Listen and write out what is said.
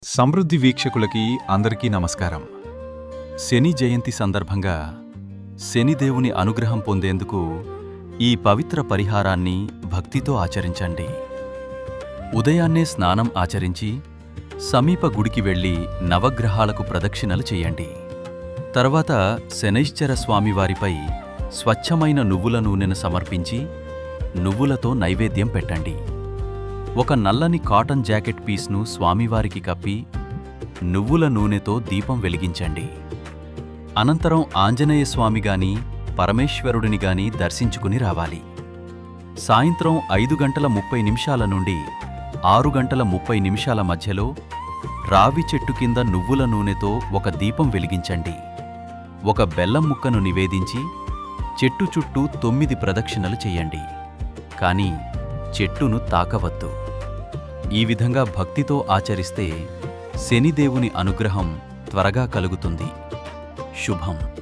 సమృద్ధి వీక్షకులకి అందరికీ నమస్కారం. శని జయంతి సందర్భంగా శనిదేవుని అనుగ్రహం పొందేందుకు ఈ పవిత్ర పరిహారాన్ని భక్తితో ఆచరించండి. ఉదయాన్నే స్నానం ఆచరించి సమీప గుడికి వెళ్లి నవగ్రహాలకు ప్రదక్షిణలు చెయ్యండి. తర్వాత శనైశ్చర స్వామివారిపై స్వచ్ఛమైన నువ్వుల నూనెను సమర్పించి నువ్వులతో నైవేద్యం పెట్టండి. ఒక నల్లని కాటన్ జాకెట్ పీస్ను స్వామివారికి కప్పి నువ్వుల నూనెతో దీపం వెలిగించండి. అనంతరం ఆంజనేయ స్వామిగాని పరమేశ్వరుడిని గాని దర్శించుకుని రావాలి. సాయంత్రం 5:30 నుండి 6:30 మధ్యలో రావి చెట్టు కింద నువ్వుల నూనెతో ఒక దీపం వెలిగించండి. ఒక బెల్లం ముక్కను నివేదించి చెట్టు చుట్టూ 9 ప్రదక్షిణలు చెయ్యండి. కానీ చెట్టును తాకవద్దు. ఈ విధంగా భక్తితో ఆచరిస్తే శనిదేవుని అనుగ్రహం త్వరగా కలుగుతుంది. శుభం.